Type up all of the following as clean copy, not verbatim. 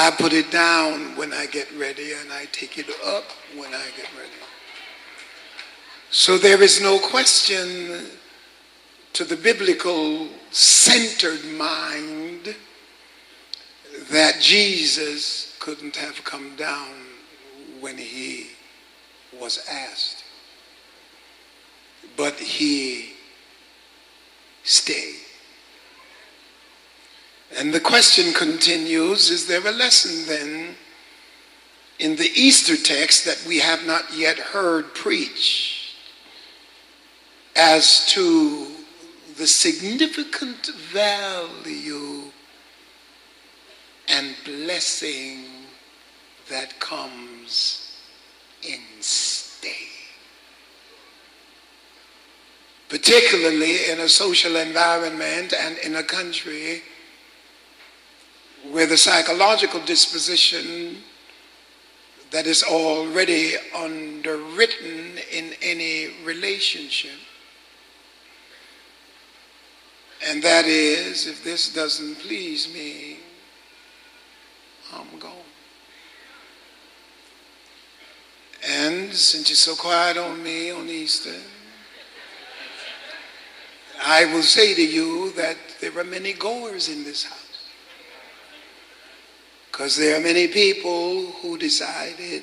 I put it down when I get ready, and I take it up when I get ready. So there is no question to the biblical centered mind that Jesus couldn't have come down when he was asked, but he stayed. And the question continues, is there a lesson then in the Easter text that we have not yet heard preached as to the significant value and blessing that comes in stay? Particularly in a social environment and in a country where the psychological disposition that is already underwritten in any relationship, and that is, if this doesn't please me, I'm gone. And since you're so quiet on me on Easter, I will say to you that there are many goers in this house. Because there are many people who decided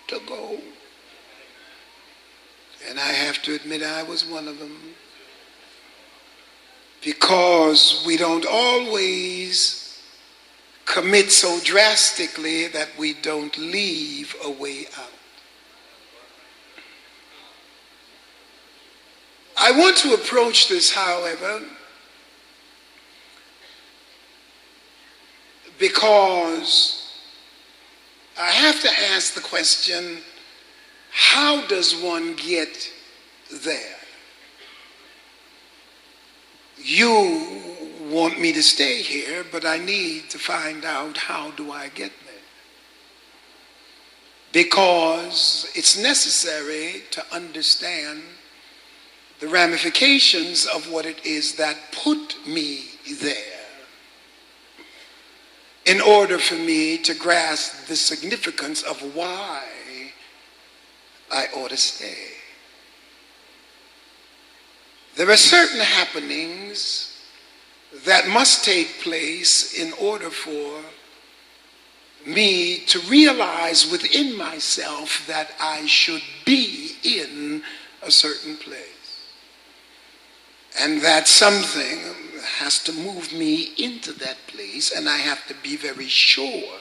to go. And I have to admit I was one of them. Because we don't always commit so drastically that we don't leave a way out. I want to approach this, however, because I have to ask the question, how does one get there? You want me to stay here, but I need to find out, how do I get there? Because it's necessary to understand the ramifications of what it is that put me there, in order for me to grasp the significance of why I ought to stay. There are certain happenings that must take place in order for me to realize within myself that I should be in a certain place. And that something has to move me into that place, and I have to be very sure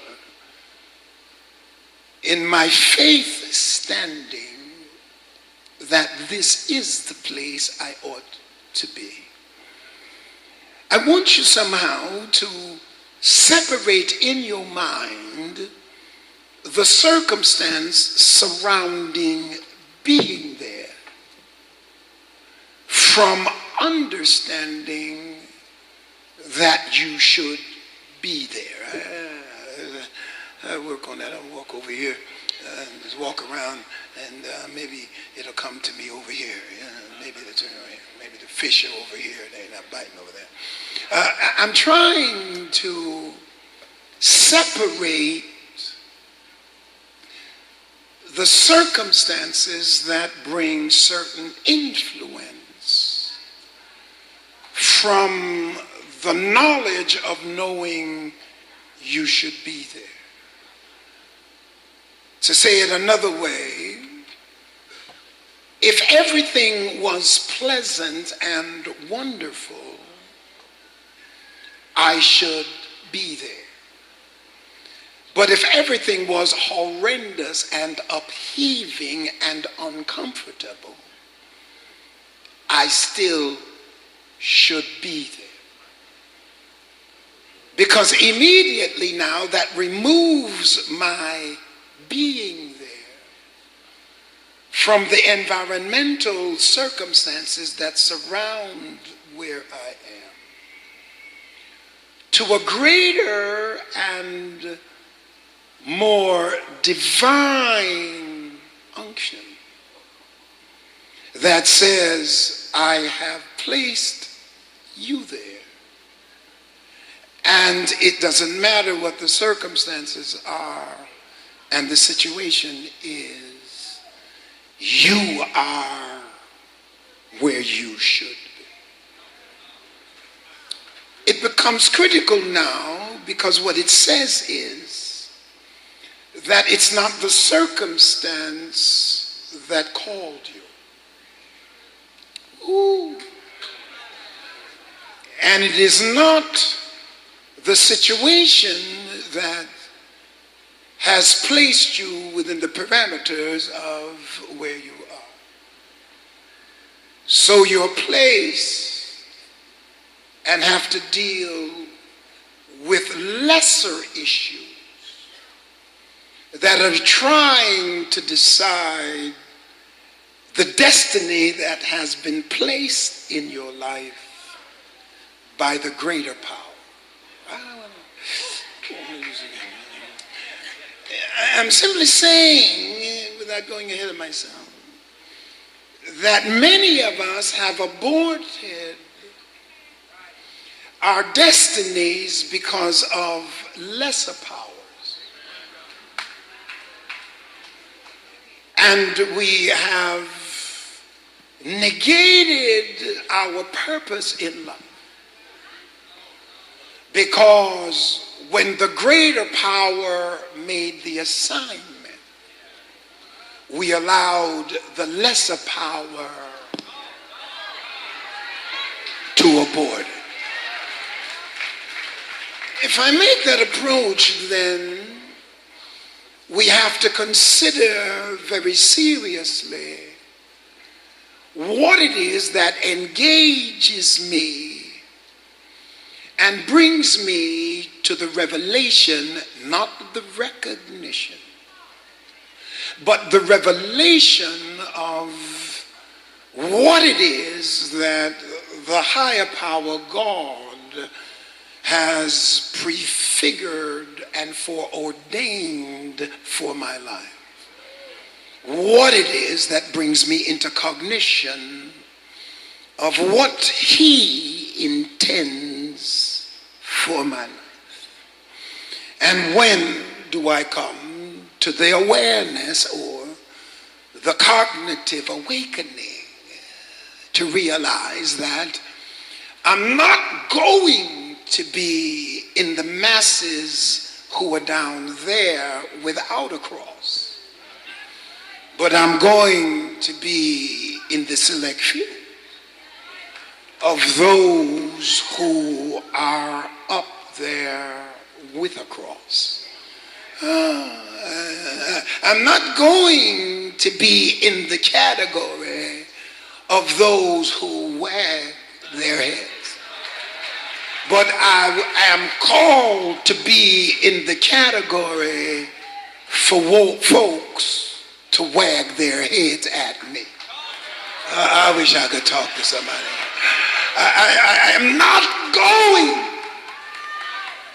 in my faith standing that this is the place I ought to be. I want you somehow to separate in your mind the circumstance surrounding being there from understanding that you should be there. I work on that. I'll walk over here and just walk around, and maybe it'll come to me over here. Maybe the fish are over here. They're not biting over there. I'm trying to separate the circumstances that bring certain influence from the knowledge of knowing you should be there. To say it another way, if everything was pleasant and wonderful, I should be there. But if everything was horrendous and upheaving and uncomfortable, I still should be there. Because immediately now that removes my being there from the environmental circumstances that surround where I am, to a greater and more divine unction that says, I have placed you there, And it doesn't matter what the circumstances are and the situation is, you are where you should be. It becomes critical now because what it says is that it's not the circumstance that called you. Ooh. And it is not the situation that has placed you within the parameters of where you are. So you're placed and have to deal with lesser issues that are trying to decide the destiny that has been placed in your life by the greater power. I'm simply saying, without going ahead of myself, that many of us have aborted our destinies because of lesser powers. And we have negated our purpose in life. Because when the greater power made the assignment, we allowed the lesser power to abort it. If I make that approach, then we have to consider very seriously what it is that engages me and brings me to the revelation, not the recognition, but the revelation of what it is that the higher power, God, has prefigured and foreordained for my life. What it is that brings me into cognition of what He intends for my life. And when do I come to the awareness or the cognitive awakening to realize that I'm not going to be in the masses who are down there without a cross, but I'm going to be in the select few of those who are up there with a cross. I'm not going to be in the category of those who wag their heads, but I am called to be in the category for folks to wag their heads at me. I wish I could talk to somebody. I am not going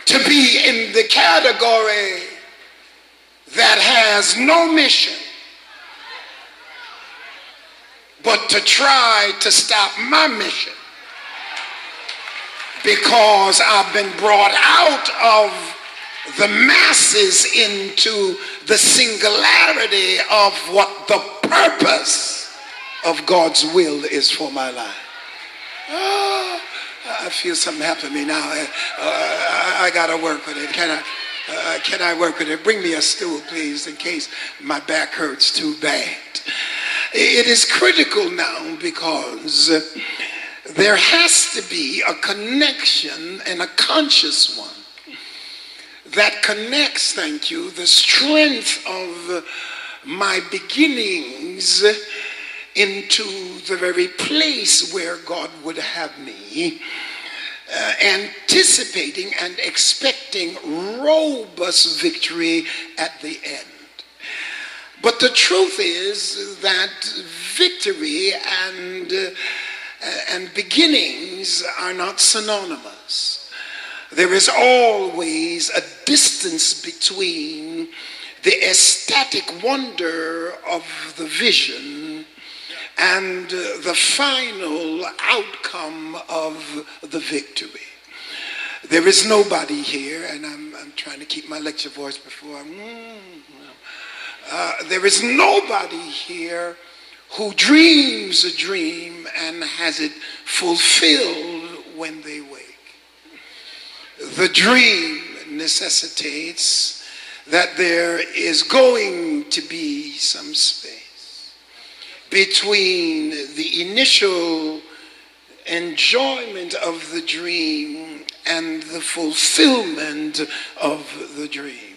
to be in the category that has no mission but to try to stop my mission, because I've been brought out of the masses into the singularity of what the purpose of God's will is for my life. Oh, I feel something happen to me now. I gotta work with it. Can I work with it? Bring me a stool, please, in case my back hurts too bad. It is critical now because there has to be a connection, and a conscious one, that connects, thank you, the strength of my beginnings into the very place where God would have me, anticipating and expecting robust victory at the end. But the truth is that victory and beginnings are not synonymous. There is always a distance between the ecstatic wonder of the vision and the final outcome of the victory. There is nobody here, and I'm trying to keep my lecture voice before there is nobody here who dreams a dream and has it fulfilled when they wake. The dream necessitates that there is going to be some space between the initial enjoyment of the dream and the fulfillment of the dream.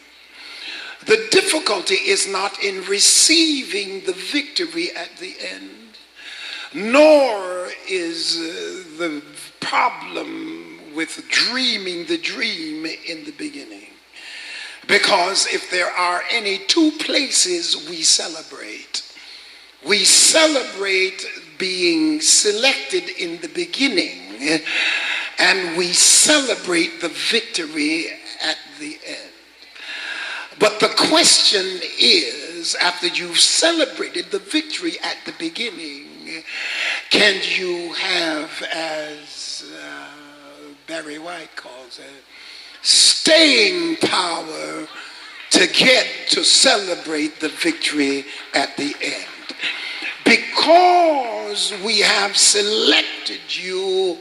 The difficulty is not in receiving the victory at the end, nor is the problem with dreaming the dream in the beginning. Because if there are any two places we celebrate being selected in the beginning, and we celebrate the victory at the end. But the question is, after you've celebrated the victory at the beginning, can you have, as Barry White calls it, staying power to get to celebrate the victory at the end? Because we have selected you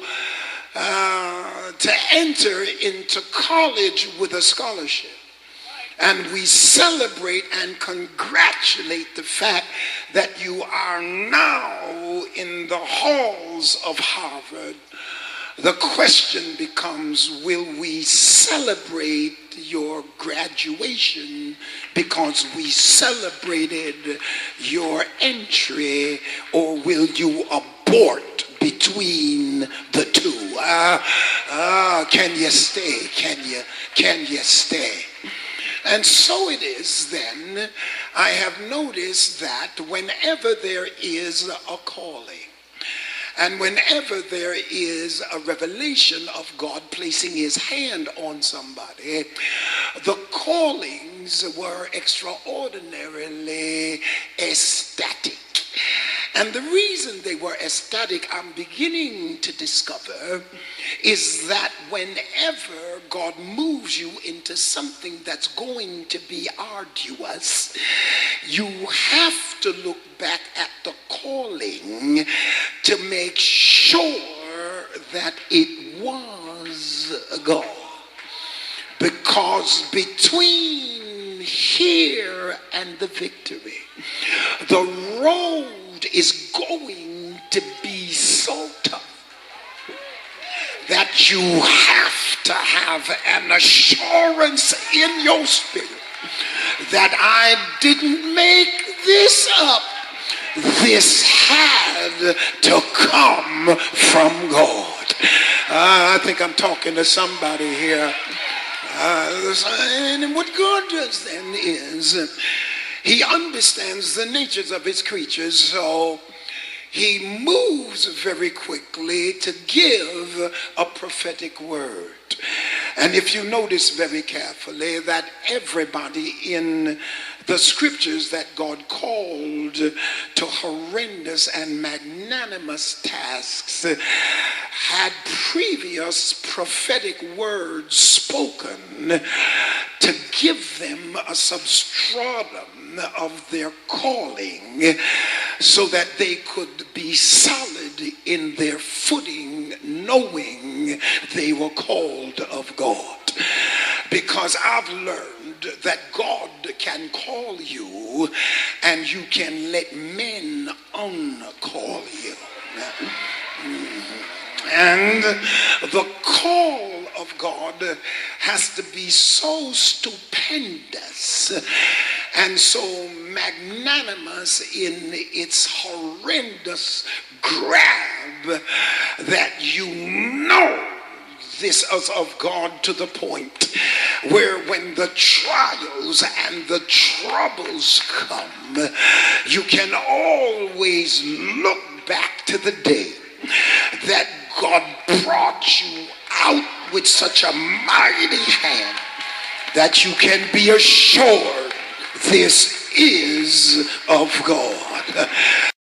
to enter into college with a scholarship. And we celebrate and congratulate the fact that you are now in the halls of Harvard. The question becomes, will we celebrate your graduation because we celebrated your entry, or will you abort between the two? Can you stay? Can you stay? And so it is then, I have noticed that whenever there is a calling, and whenever there is a revelation of God placing his hand on somebody, the callings were extraordinarily ecstatic. And the reason they were ecstatic, I'm beginning to discover, is that whenever God moves you into something that's going to be arduous, you have to look back at the calling to make sure that it was God. Because between here and the victory, the road is going to be so tough that you have to have an assurance in your spirit that I didn't make this up. This had to come from God. I think I'm talking to somebody here. And what God does then is, he understands the natures of his creatures, so he moves very quickly to give a prophetic word. And if you notice very carefully that everybody in the scriptures that God called to horrendous and magnanimous tasks had previous prophetic words spoken to give them a substratum of their calling so that they could be solid in their footing, knowing they were called of God. Because I've learned that God can call you and you can let men uncall you. And the call of God has to be so stupendous and so magnanimous in its horrendous grab that you know this is of God, to the point where when the trials and the troubles come, you can always look back to the day that God brought you out with such a mighty hand that you can be assured this is of God.